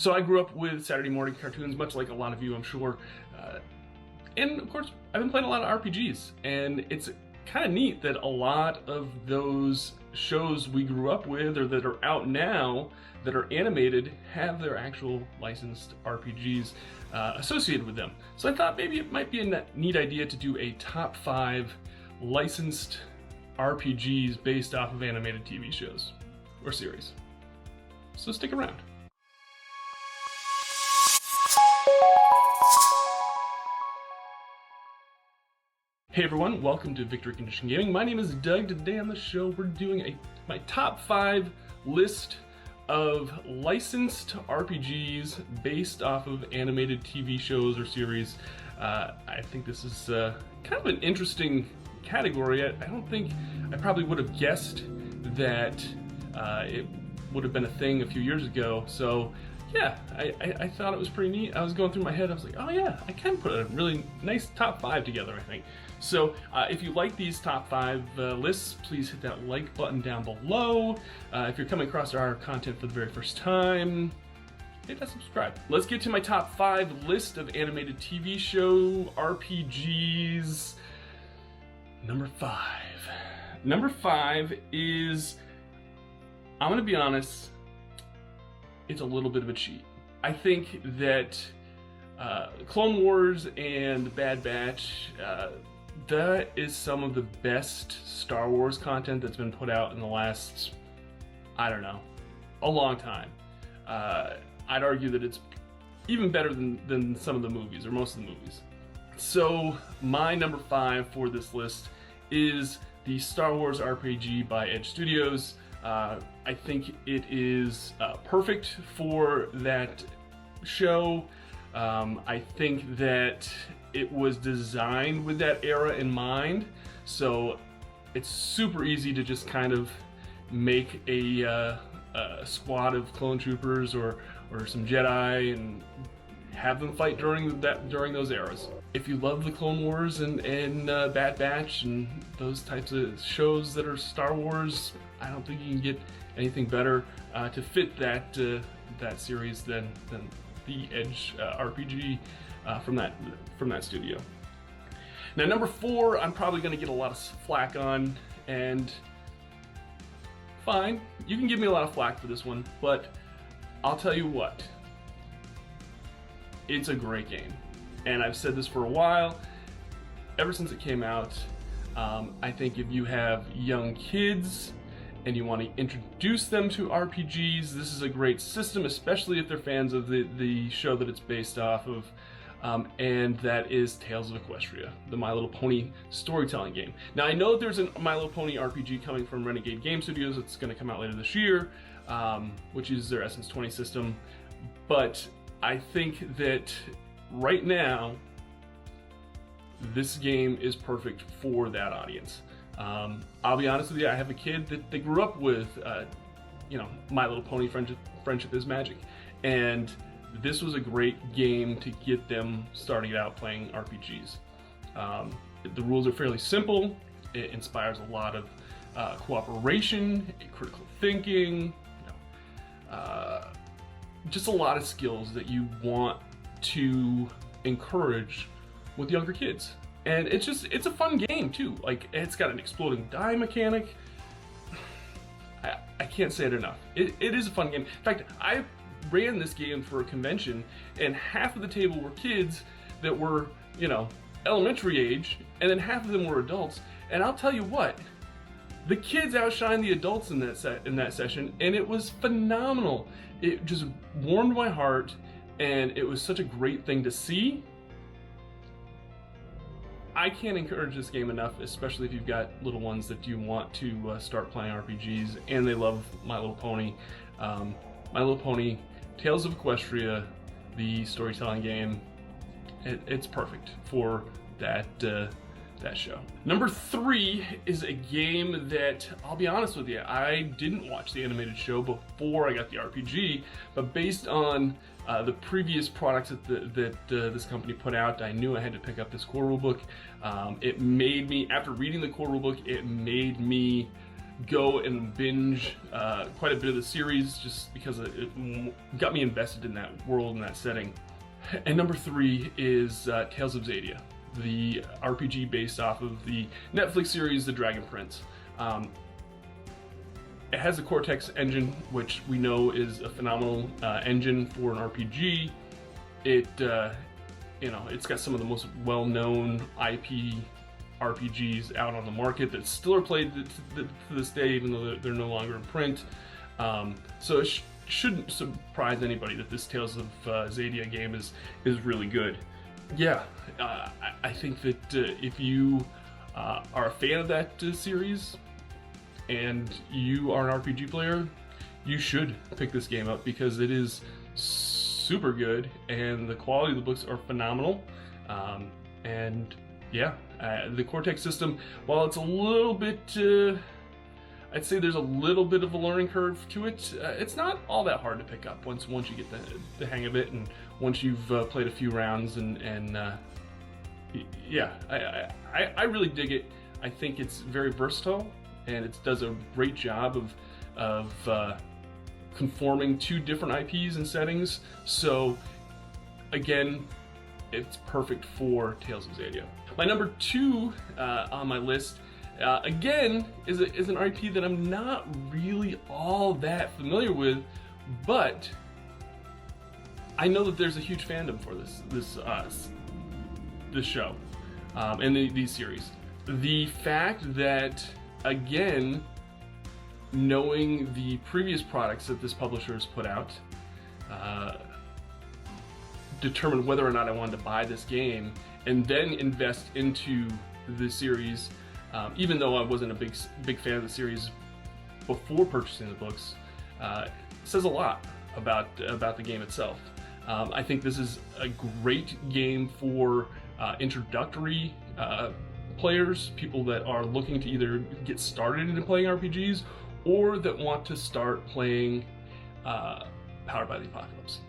So I grew up with Saturday morning cartoons, much like a lot of you, I'm sure. And of course, I've been playing a lot of RPGs, and it's kind of neat that a lot of those shows we grew up with or that are out now that are animated have their actual licensed RPGs associated with them. So I thought maybe it might be a neat idea to do a top 5 licensed RPGs based off of animated TV shows or series. So stick around. Hey everyone, welcome to Victory Condition Gaming. My name is Doug. Today on the show we're doing my top 5 list of licensed RPGs based off of animated TV shows or series. I think this is kind of an interesting category. I don't think I probably would have guessed that it would have been a thing a few years ago. So yeah, I thought it was pretty neat. I was going through my head, I was like, oh yeah, I can put a really nice top 5 together, I think. So if you like these top 5 lists, please hit that like button down below. If you're coming across our content for the very first time, hit that subscribe. Let's get to my top 5 list of animated TV show RPGs. Number 5. Number 5 is, I'm gonna be honest, it's a little bit of a cheat. I think that Clone Wars and The Bad Batch, that is some of the best Star Wars content that's been put out in the last, I don't know, a long time. I'd argue that it's even better than some of the movies, or most of the movies. So my number 5 for this list is the Star Wars RPG by Edge Studios. I think it is perfect for that show. I think that it was designed with that era in mind, so it's super easy to just kind of make a squad of clone troopers or some Jedi and have them fight during those eras. If you love the Clone Wars and Bad Batch and those types of shows that are Star Wars, I don't think you can get anything better to fit that series than the Edge RPG from that studio. Now number 4, I'm probably going to get a lot of flack on, and fine, you can give me a lot of flack for this one, but I'll tell you what, it's a great game, and I've said this for a while, ever since it came out. I think if you have young kids and you want to introduce them to RPGs, this is a great system, especially if they're fans of the show that it's based off of, and that is Tales of Equestria, the My Little Pony storytelling game. Now I know there's a My Little Pony RPG coming from Renegade Game Studios that's going to come out later this year, which is their Essence 20 system, but I think that right now this game is perfect for that audience. I'll be honest with you, I have a kid that they grew up with, My Little Pony Friendship is Magic, and this was a great game to get them starting out playing RPGs. The rules are fairly simple. It inspires a lot of cooperation, critical thinking, just a lot of skills that you want to encourage with younger kids. And it's a fun game too. Like, it's got an exploding die mechanic. I can't say it enough. It is a fun game. In fact, I ran this game for a convention, and half of the table were kids that were, elementary age, and then half of them were adults. And I'll tell you what, the kids outshined the adults in that session, and it was phenomenal. It just warmed my heart, and it was such a great thing to see. I can't encourage this game enough, especially if you've got little ones that you want to start playing RPGs and they love My Little Pony. My Little Pony, Tales of Equestria, the storytelling game, it's perfect for that show. Number 3 is a game that, I'll be honest with you, I didn't watch the animated show before I got the RPG, but based on the previous products that this company put out, I knew I had to pick up this core rulebook. It made me, after reading the core rulebook, it made me go and binge quite a bit of the series just because it got me invested in that world and that setting. And number 3 is Tales of Zelda, the RPG based off of the Netflix series The Dragon Prince. It has a Cortex engine, which we know is a phenomenal engine for an RPG. It's got some of the most well-known IP RPGs out on the market that still are played to this day, even though they're no longer in print. So it shouldn't surprise anybody that this Tales of Zelda game is really good. Yeah, I think that if you are a fan of that series and you are an RPG player, you should pick this game up because it is super good and the quality of the books are phenomenal. And yeah, the Cortex system, while it's a little bit, I'd say there's a little bit of a learning curve to it. It's not all that hard to pick up once you get the hang of it, and once you've played a few rounds. Yeah, I really dig it. I think it's very versatile, and it does a great job of conforming to different IPs and settings. So again, it's perfect for Tales of Zelda. My number 2 on my list, again, is an IP that I'm not really all that familiar with, but I know that there's a huge fandom for this show and these series. The fact that, again, knowing the previous products that this publisher has put out, determined whether or not I wanted to buy this game and then invest into the series, even though I wasn't a big fan of the series before purchasing the books, says a lot about the game itself. I think this is a great game for introductory players, people that are looking to either get started into playing RPGs or that want to start playing Powered by the Apocalypse.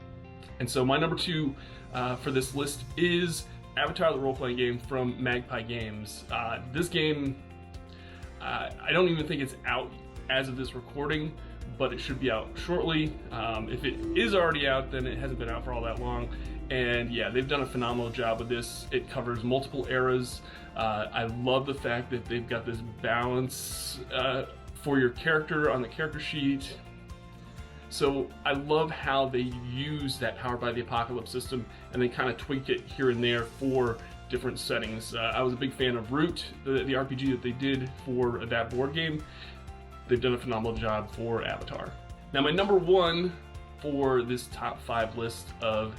And so my number 2 for this list is Avatar: The Role-Playing Game from Magpie Games. This game, I don't even think it's out as of this recording, but it should be out shortly. If it is already out, then it hasn't been out for all that long. And yeah, they've done a phenomenal job with this. It covers multiple eras. I love the fact that they've got this balance for your character on the character sheet. So I love how they use that Powered by the Apocalypse system and they kind of tweak it here and there for different settings. I was a big fan of Root, the RPG that they did for that board game. They've done a phenomenal job for Avatar. Now my number 1 for this top 5 list of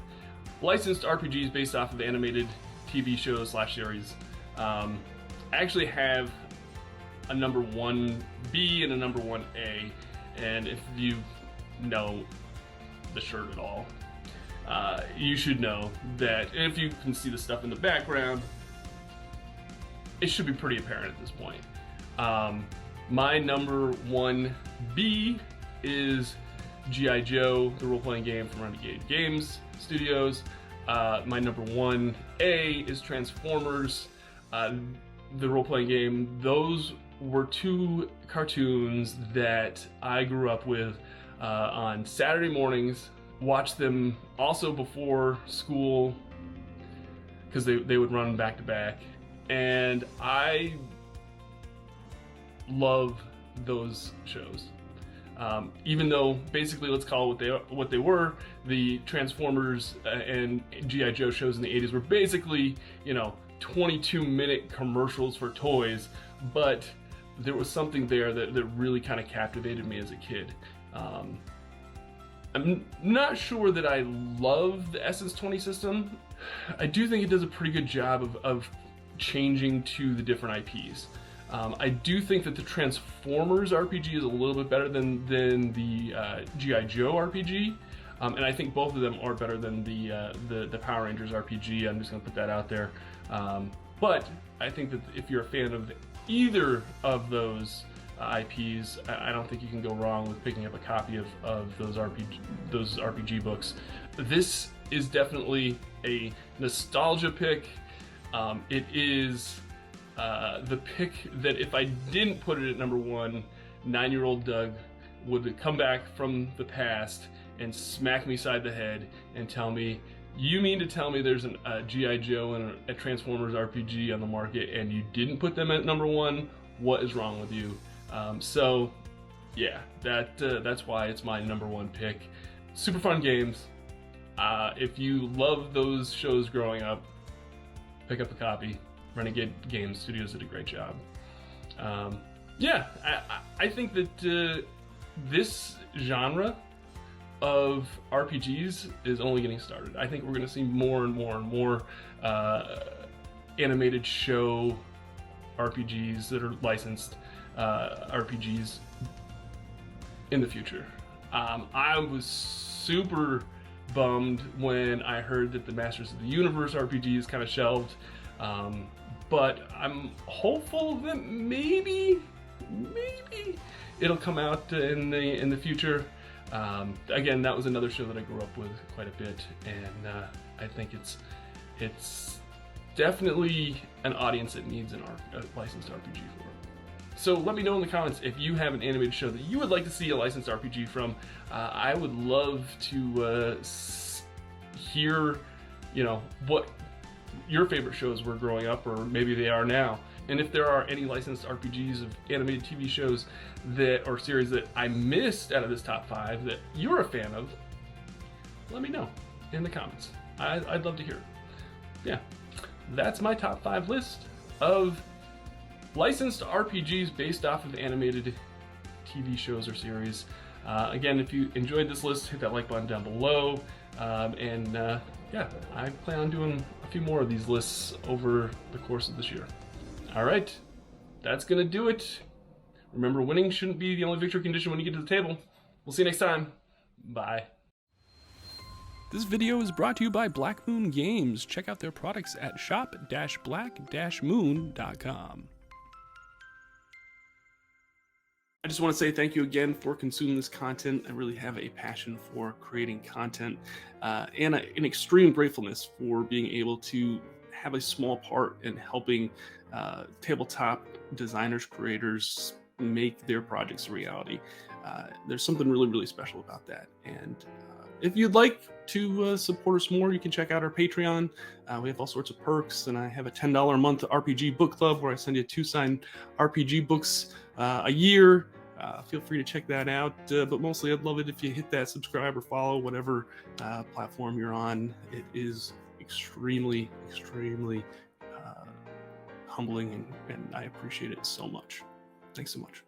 licensed RPGs based off of animated TV shows / series, I actually have a number 1B and a number 1A, and if you know the shirt at all, you should know that if you can see the stuff in the background, it should be pretty apparent at this point. My number 1B is G.I. Joe, the role-playing game from Renegade Games Studios. My number 1A is Transformers, the role-playing game. Those were 2 cartoons that I grew up with on Saturday mornings, watched them also before school because they would run back to back, and I love those shows. Even though basically, let's call it what they were, the Transformers and G.I. Joe shows in the 80s were basically, 22-minute commercials for toys, but there was something there that really kind of captivated me as a kid. I'm not sure that I love the Essence 20 system. I do think it does a pretty good job of changing to the different IPs. I do think that the Transformers RPG is a little bit better than the G.I. Joe RPG, and I think both of them are better than the Power Rangers RPG. I'm just going to put that out there. But I think that if you're a fan of either of those IPs, I don't think you can go wrong with picking up a copy of those RPG books. This is definitely a nostalgia pick. It is the pick that if I didn't put it at number 1, 9-year-old Doug would come back from the past and smack me side the head and tell me, you mean to tell me there's a G.I. Joe and a Transformers RPG on the market and you didn't put them at number 1? What is wrong with you? So yeah, that's why it's my number 1 pick. Super fun games. If you love those shows growing up, pick up a copy. Renegade Games Studios did a great job. Yeah, I think that this genre of RPGs is only getting started. I think we're going to see more and more and more animated show RPGs that are licensed RPGs in the future. I was super bummed when I heard that the Masters of the Universe RPG is kind of shelved, but I'm hopeful that maybe it'll come out in the future. Again, that was another show that I grew up with quite a bit, and I think it's definitely an audience that needs a licensed RPG for it. So let me know in the comments if you have an animated show that you would like to see a licensed RPG from. I would love to hear, what your favorite shows were growing up, or maybe they are now. And if there are any licensed RPGs of animated TV shows or series that I missed out of this top 5 that you're a fan of, let me know in the comments. I'd love to hear it. Yeah, that's my top 5 list of licensed RPGs based off of animated TV shows or series. Again, if you enjoyed this list, hit that like button down below. Yeah, I plan on doing a few more of these lists over the course of this year. All right, that's gonna do it. Remember, winning shouldn't be the only victory condition when you get to the table. We'll see you next time. Bye. This video is brought to you by Black Moon Games. Check out their products at shop-black-moon.com. I just want to say thank you again for consuming this content. I really have a passion for creating content and an extreme gratefulness for being able to have a small part in helping tabletop designers, creators make their projects a reality. There's something really, really special about that. And if you'd like to support us more, you can check out our Patreon. We have all sorts of perks, and I have a $10 a month RPG book club where I send you 2 signed RPG books a year. Feel free to check that out, but mostly I'd love it if you hit that subscribe or follow, whatever platform you're on. It is extremely humbling, and I appreciate it so much. Thanks so much.